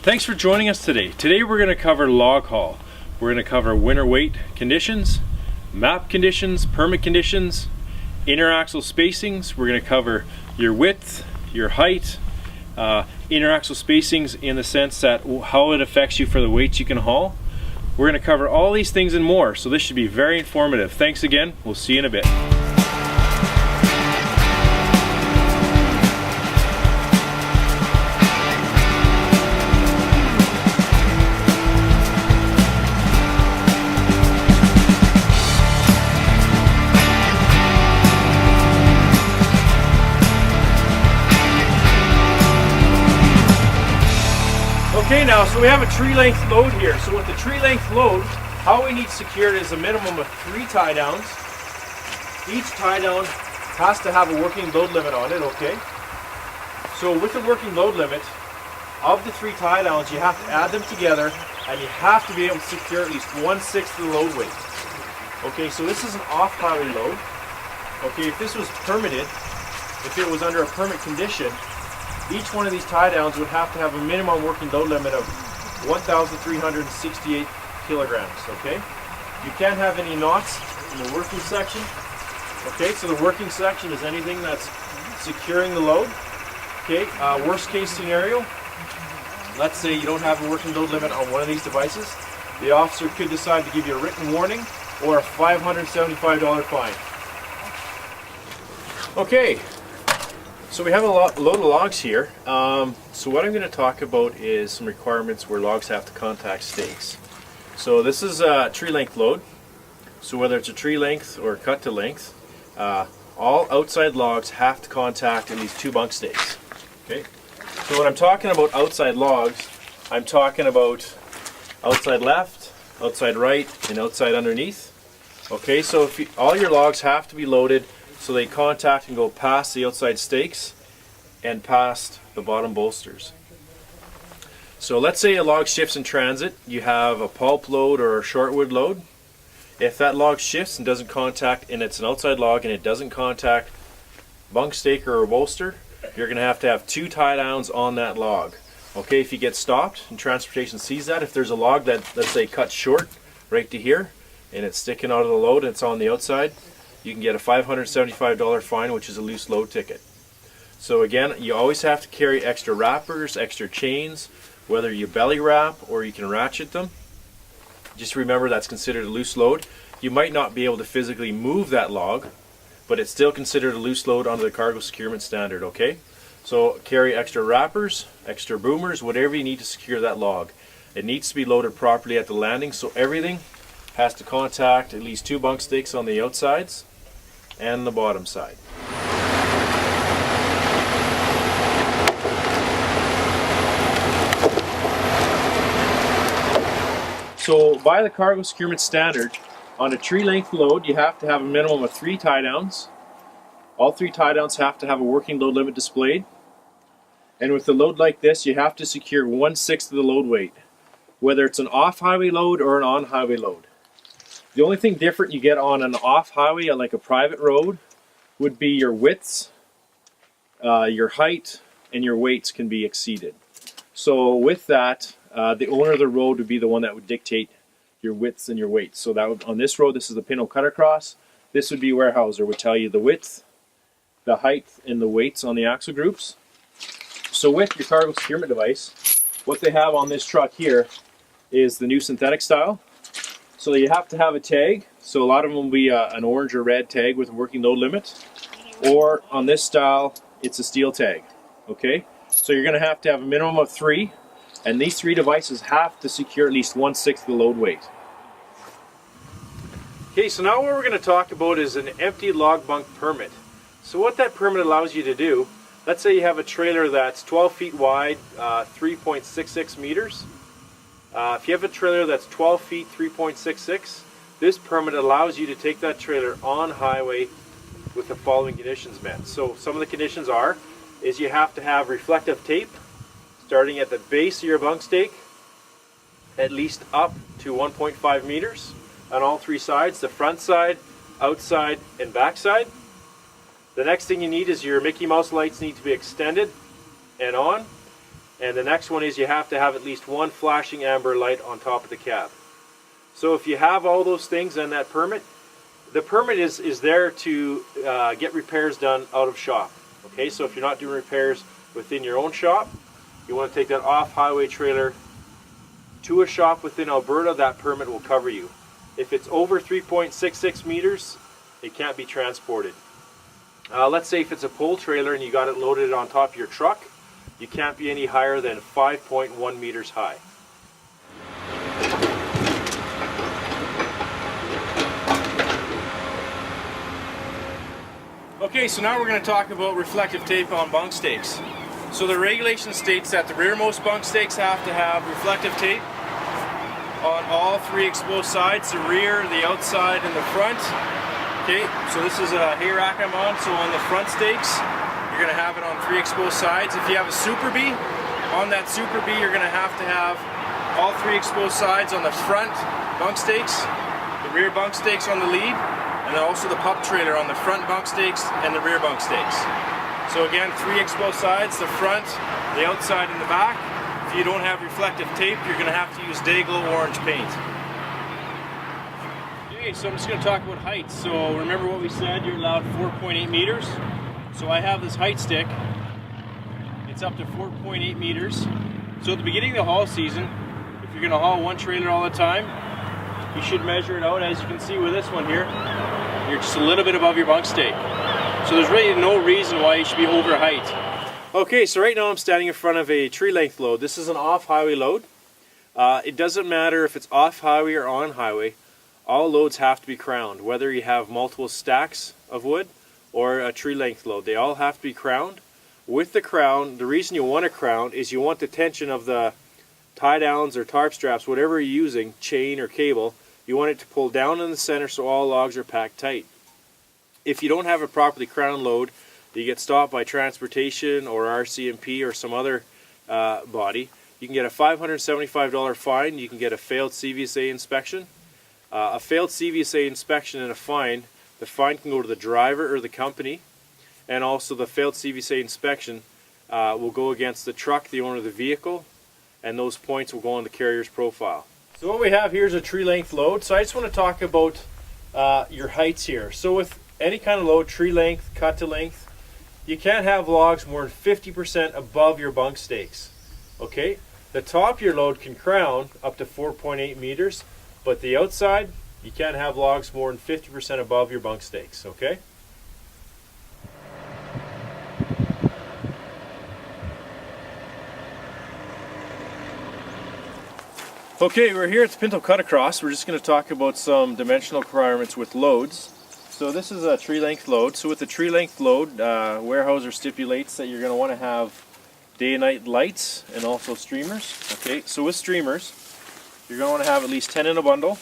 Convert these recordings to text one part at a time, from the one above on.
Thanks for joining us today. Today we're going to cover log haul. We're going to cover winter weight conditions, map conditions, permit conditions, interaxle spacings. We're going to cover your width, your height, interaxle spacings in the sense that how it affects you for the weights you can haul. We're going to cover all these things and more, so this should be very informative. Thanks again. We'll see you in a bit. Okay, now, so we have a tree length load here. So with the tree length load, how we need secured is a minimum of 3 tie downs. Each tie down has to have a working load limit on it, okay? So with the working load limit, of the 3 tie downs, you have to add them together and you have to be able to secure at least 1/6 of the load weight. Okay, so this is an off-highway load. Okay, if this was permitted, if it was under a permit condition, each one of these tie downs would have to have a minimum working load limit of 1,368 kilograms, okay? You can't have any knots in the working section. Okay, so the working section is anything that's securing the load. Okay, worst case scenario, let's say you don't have a working load limit on one of these devices. The officer could decide to give you a written warning or a $575 fine. Okay. So we have a load of logs here. So what I'm going to talk about is some requirements where logs have to contact stakes. So this is a tree length load. So whether it's a tree length or cut to length, all outside logs have to contact at least 2 bunk stakes. Okay. So when I'm talking about outside logs, I'm talking about outside left, outside right, and outside underneath. Okay. So if all your logs have to be loaded so they contact and go past the outside stakes and past the bottom bolsters. So let's say a log shifts in transit. You have a pulp load or a shortwood load. If that log shifts and doesn't contact, and it's an outside log and it doesn't contact bunk stake or a bolster, you're going to have 2 tie downs on that log. Okay, if you get stopped and transportation sees that, if there's a log that, let's say, cuts short right to here and it's sticking out of the load and it's on the outside, you can get a $575 fine, which is a loose load ticket. So again, you always have to carry extra wrappers, extra chains, whether you belly wrap or you can ratchet them. Just remember that's considered a loose load. You might not be able to physically move that log, but it's still considered a loose load under the cargo securement standard, okay? So carry extra wrappers, extra boomers, whatever you need to secure that log. It needs to be loaded properly at the landing, so everything has to contact at least 2 bunk stakes on the outsides and the bottom side. So by the cargo securement standard, on a tree length load you have to have a minimum of 3 tie downs. All 3 tie downs have to have a working load limit displayed. And with a load like this, you have to secure 1/6 of the load weight, whether it's an off-highway load or an on-highway load. The only thing different you get on an off-highway, like a private road, would be your widths, your height, and your weights can be exceeded. So with that, the owner of the road would be the one that would dictate your widths and your weights. So that would, on this road, this is the pintle cutter cross. This would be Weyerhaeuser, would tell you the width, the height, and the weights on the axle groups. So with your cargo securement device, what they have on this truck here is the new synthetic style. So you have to have a tag. So a lot of them will be an orange or red tag with a working load limit. Or on this style, it's a steel tag. Okay? So you're going to have a minimum of 3. And these 3 devices have to secure at least 1/6 of the load weight. Okay, so now what we're going to talk about is an empty log bunk permit. So what that permit allows you to do, let's say you have a trailer that's 12 feet wide, 3.66 meters. If you have a trailer that's 12 feet, 3.66, this permit allows you to take that trailer on highway with the following conditions met. So some of the conditions is you have to have reflective tape starting at the base of your bunk stake, at least up to 1.5 meters on all 3 sides, the front side, outside, and back side. The next thing you need is your Mickey Mouse lights need to be extended and on. And the next one is you have to have at least one flashing amber light on top of the cab. So if you have all those things on that permit, the permit is there to get repairs done out of shop. Okay, so if you're not doing repairs within your own shop, you want to take that off-highway trailer to a shop within Alberta, that permit will cover you. If it's over 3.66 meters, it can't be transported. Let's say if it's a pull trailer and you got it loaded on top of your truck, you can't be any higher than 5.1 meters high. Okay, so now we're going to talk about reflective tape on bunk stakes. So the regulation states that the rearmost bunk stakes have to have reflective tape on all three exposed sides, the rear, the outside, and the front. Okay, so this is a hay rack I'm on, so on the front stakes, you're going to have it on three exposed sides. If you have a Super B, on that Super B, you're going to have all three exposed sides on the front bunk stakes, the rear bunk stakes on the lead, and then also the pup trailer on the front bunk stakes and the rear bunk stakes. So again, three exposed sides, the front, the outside, and the back. If you don't have reflective tape, you're going to have to use Day-Glo orange paint. Okay, so I'm just going to talk about height. So remember what we said, you're allowed 4.8 meters. So I have this height stick. It's up to 4.8 meters. So at the beginning of the haul season, if you're going to haul one trailer all the time, you should measure it out. As you can see with this one here, you're just a little bit above your bunk stake. So there's really no reason why you should be over height. Okay, so right now I'm standing in front of a tree length load. This is an off-highway load. It doesn't matter if it's off-highway or on-highway. All loads have to be crowned, whether you have multiple stacks of wood or a tree length load. They all have to be crowned. With the crown, the reason you want a crown is you want the tension of the tie-downs or tarp straps, whatever you're using, chain or cable, you want it to pull down in the center so all logs are packed tight. If you don't have a properly crowned load, you get stopped by transportation or RCMP or some other body, you can get a $575 fine. You can get a failed CVSA inspection. A failed CVSA inspection and a fine, the fine can go to the driver or the company, and also the failed CVSA inspection will go against the truck, the owner of the vehicle, and those points will go on the carrier's profile. So what we have here is a tree length load. So I just want to talk about your heights here. So with any kind of load, tree length, cut to length, you can't have logs more than 50% above your bunk stakes. Okay? The top of your load can crown up to 4.8 meters, but the outside, you can't have logs more than 50% above your bunk stakes. Okay? Okay, we're here at the Pinto Cut Across. We're just going to talk about some dimensional requirements with loads. So this is a tree length load. So with the tree length load, Weyerhaeuser stipulates that you're going to want to have day and night lights and also streamers. Okay, so with streamers, you're going to want to have at least 10 in a bundle,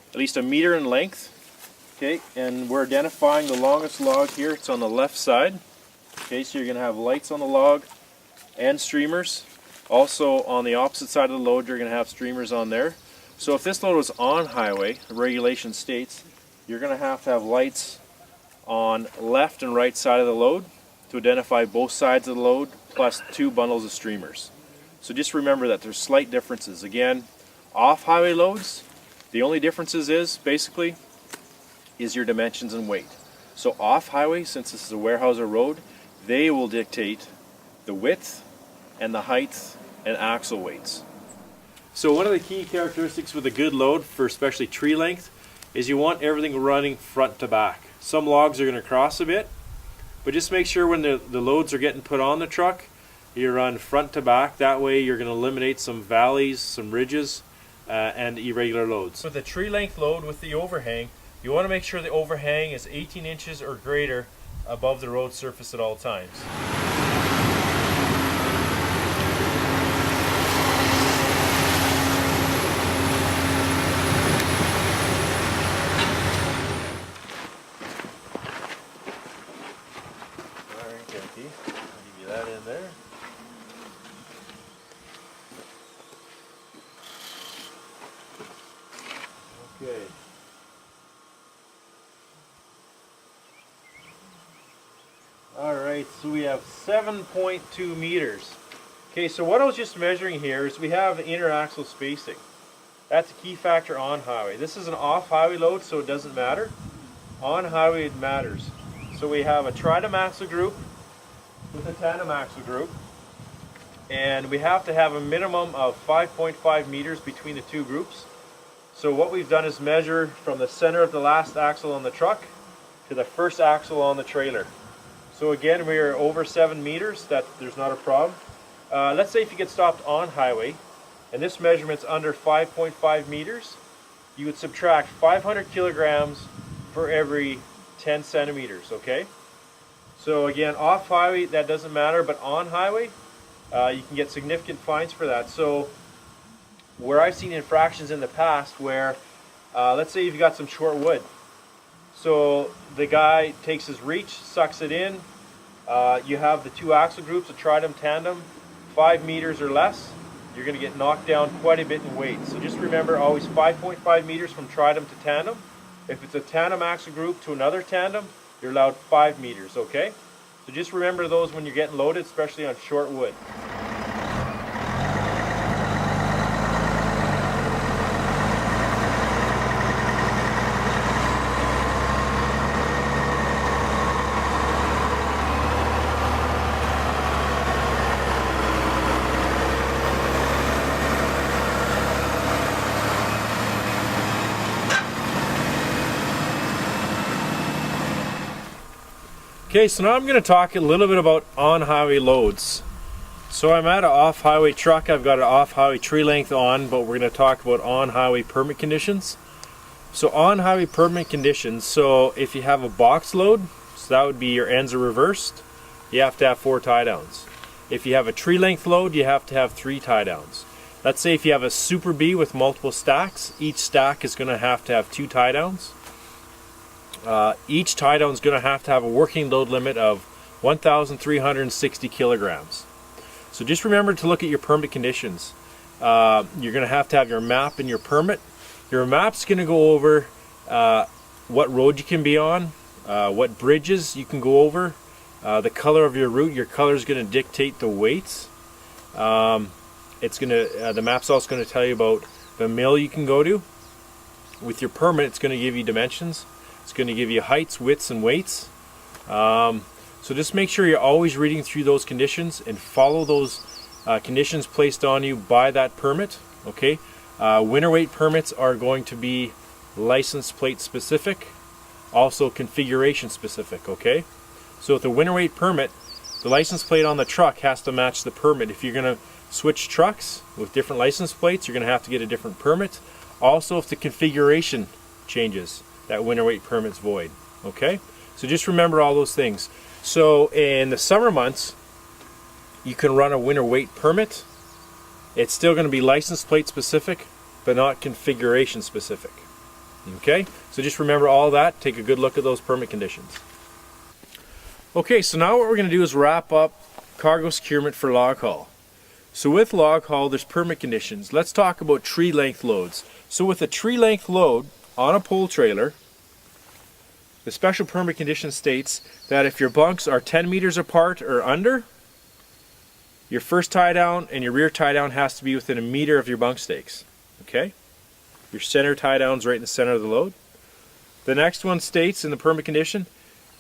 at least 1 meter in length. Okay, and we're identifying the longest log here. It's on the left side. Okay, so you're going to have lights on the log and streamers. Also on the opposite side of the load, you're going to have streamers on there. So if this load was on highway, the regulation states you're going to have lights on left and right side of the load to identify both sides of the load, plus 2 bundles of streamers. So just remember that there's slight differences. Again, off-highway loads, the only differences basically is your dimensions and weight. So off-highway, since this is a Weyerhaeuser road, they will dictate the width and the height and axle weights. So one of the key characteristics with a good load for especially tree length is you want everything running front to back. Some logs are going to cross a bit, but just make sure when the loads are getting put on the truck, you run front to back. That way you're going to eliminate some valleys, some ridges, and irregular loads. With a tree length load with the overhang, you want to make sure the overhang is 18 inches or greater above the road surface at all times. That in there. Okay. Alright, so we have 7.2 meters. Okay, so what I was just measuring here is we have interaxle spacing. That's a key factor on highway. This is an off-highway load, so it doesn't matter. On highway it matters. So we have a tridem axle group with a tandem axle group, and we have to have a minimum of 5.5 meters between the two groups. So what we've done is measure from the center of the last axle on the truck to the first axle on the trailer. So again, we are over 7 meters. There's not a problem. Let's say if you get stopped on highway and this measurement's under 5.5 meters, you would subtract 500 kilograms for every 10 centimeters, okay? So again, off highway, that doesn't matter, but on highway, you can get significant fines for that. So where I've seen infractions in the past where, let's say you've got some short wood. So the guy takes his reach, sucks it in, you have the two axle groups, a tridem, tandem, 5 meters or less, you're going to get knocked down quite a bit in weight. So just remember, always 5.5 meters from tridem to tandem. If it's a tandem axle group to another tandem, you're allowed 5 meters, okay? So just remember those when you're getting loaded, especially on short wood. Okay, so now I'm going to talk a little bit about on-highway loads. So I'm at an off-highway truck. I've got an off-highway tree length on, but we're going to talk about on-highway permit conditions. So on-highway permit conditions, so if you have a box load, so that would be your ends are reversed, you have to have 4 tie downs. If you have a tree length load, you have to have 3 tie downs. Let's say if you have a Super B with multiple stacks, each stack is going to have 2 tie downs. Each tie down is going to have a working load limit of 1,360 kilograms. So just remember to look at your permit conditions. You're going to have your map and your permit. Your map's going to go over what road you can be on, what bridges you can go over, the color of your route. Your color is going to dictate the weights. The map's also going to tell you about the mill you can go to. With your permit, it's going to give you dimensions. It's going to give you heights, widths, and weights. So just make sure you're always reading through those conditions and follow those conditions placed on you by that permit. Okay. Winter weight permits are going to be license plate specific, also configuration specific. Okay. So with the winter weight permit, the license plate on the truck has to match the permit. If you're going to switch trucks with different license plates, you're going to have to get a different permit. Also, if the configuration changes, that winter weight permit's void. Okay, so just remember all those things. So in the summer months, you can run a winter weight permit. It's still going to be license plate specific, but not configuration specific. Okay, so just remember all that. Take a good look at those permit conditions. Okay, so now what we're going to do is wrap up cargo securement for log haul. So with log haul, there's permit conditions. Let's talk about tree length loads. So with a tree length load on a pole trailer, the special permit condition states that if your bunks are 10 meters apart or under, your first tie down and your rear tie down has to be within 1 meter of your bunk stakes. Okay? Your center tie down's right in the center of the load. The next one states in the permit condition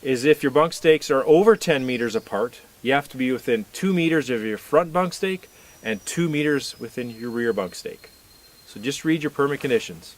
is if your bunk stakes are over 10 meters apart, you have to be within 2 meters of your front bunk stake and 2 meters within your rear bunk stake. So just read your permit conditions.